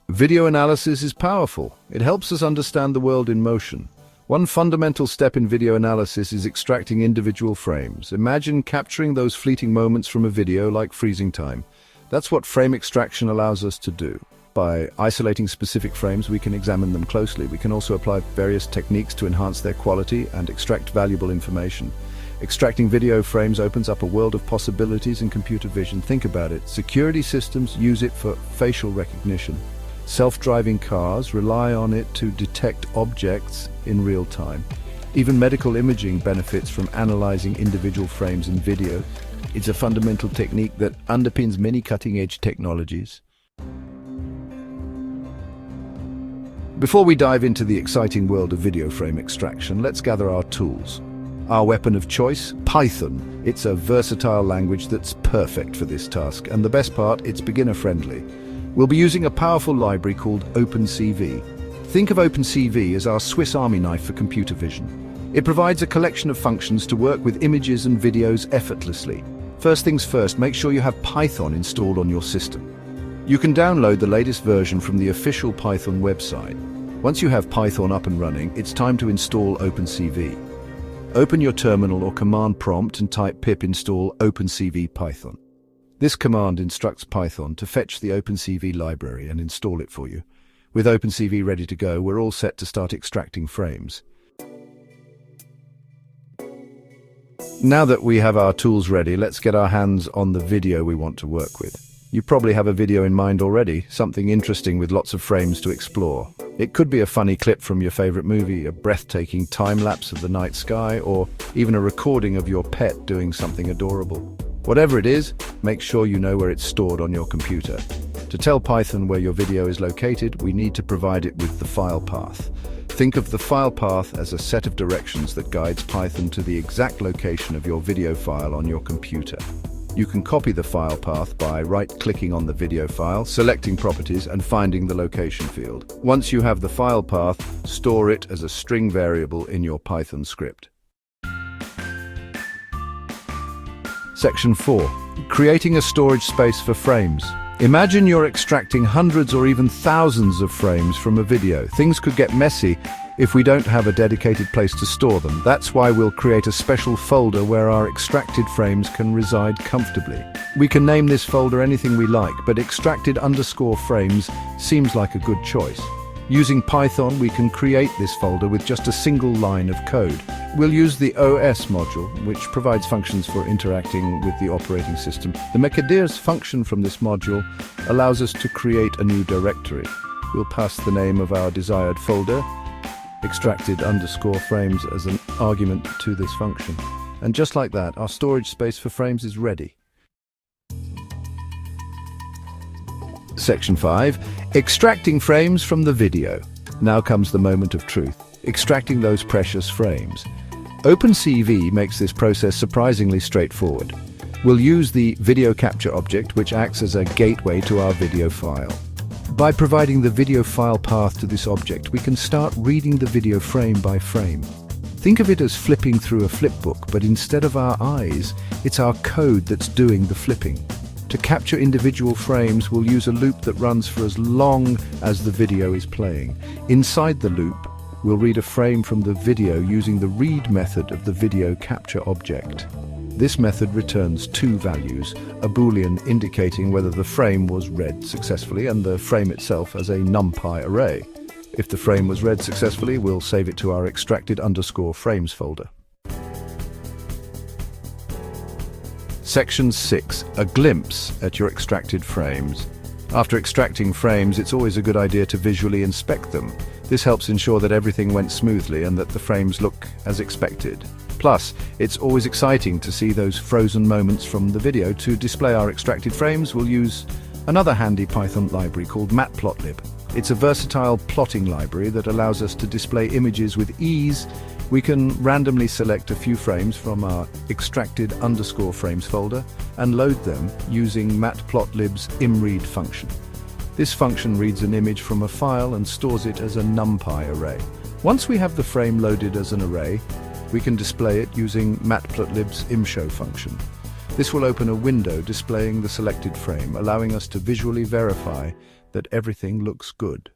Video analysis is powerful. It helps us understand the world in motion. One fundamental step in video analysis is extracting individual frames. Imagine capturing those fleeting moments from a video like freezing time. That's what frame extraction allows us to do. By isolating specific frames, we can examine them closely. We can also apply various techniques to enhance their quality and extract valuable information. Extracting video frames opens up a world of possibilities in computer vision. Think about it. Security systems use it for facial recognition. Self-driving cars rely on it to detect objects in real time. Even medical imaging benefits from analyzing individual frames in video. It's a fundamental technique that underpins many cutting-edge technologies. Before we dive into the exciting world of video frame extraction, let's gather our tools. Our weapon of choice, Python. It's a versatile language that's perfect for this task, and the best part, it's beginner-friendly. We'll be using a powerful library called OpenCV. Think of OpenCV as our Swiss Army knife for computer vision. It provides a collection of functions to work with images and videos effortlessly. First things first, make sure you have Python installed on your system. You can download the latest version from the official Python website. Once you have Python up and running, it's time to install OpenCV. Open your terminal or command prompt and type pip install OpenCV Python. This command instructs Python to fetch the OpenCV library and install it for you. With OpenCV ready to go, we're all set to start extracting frames. Now that we have our tools ready, let's get our hands on the video we want to work with. You probably have a video in mind already, something interesting with lots of frames to explore. It could be a funny clip from your favorite movie, a breathtaking time-lapse of the night sky, or even a recording of your pet doing something adorable. Whatever it is, make sure you know where it's stored on your computer. To tell Python where your video is located, we need to provide it with the file path. Think of the file path as a set of directions that guides Python to the exact location of your video file on your computer. You can copy the file path by right-clicking on the video file, selecting Properties, and finding the location field. Once you have the file path, store it as a string variable in your Python script. Section 4. Creating a storage space for frames. Imagine you're extracting hundreds or even thousands of frames from a video. Things could get messy if we don't have a dedicated place to store them. That's why we'll create a special folder where our extracted frames can reside comfortably. We can name this folder anything we like, but extracted_frames seems like a good choice. Using Python, we can create this folder with just a single line of code. We'll use the OS module, which provides functions for interacting with the operating system. The mkdirs function from this module allows us to create a new directory. We'll pass the name of our desired folder, extracted_frames, as an argument to this function. And just like that, our storage space for frames is ready. Section 5. Extracting frames from the video. Now comes the moment of truth. Extracting those precious frames. OpenCV makes this process surprisingly straightforward. We'll use the video capture object, which acts as a gateway to our video file. By providing the video file path to this object, we can start reading the video frame by frame. Think of it as flipping through a flipbook, but instead of our eyes, it's our code that's doing the flipping. To capture individual frames, we'll use a loop that runs for as long as the video is playing. Inside the loop, we'll read a frame from the video using the read method of the video capture object. This method returns two values, a boolean indicating whether the frame was read successfully and the frame itself as a numpy array. If the frame was read successfully, we'll save it to our extracted_frames folder. Section 6. A glimpse at your extracted frames. After extracting frames, it's always a good idea to visually inspect them. This helps ensure that everything went smoothly and that the frames look as expected. Plus, it's always exciting to see those frozen moments from the video. To display our extracted frames, we'll use another handy Python library called matplotlib. It's a versatile plotting library that allows us to display images with ease. We can randomly select a few frames from our extracted_frames folder and load them using matplotlib's imread function. This function reads an image from a file and stores it as a numpy array. Once we have the frame loaded as an array, we can display it using matplotlib's imshow function. This will open a window displaying the selected frame, allowing us to visually verify that everything looks good.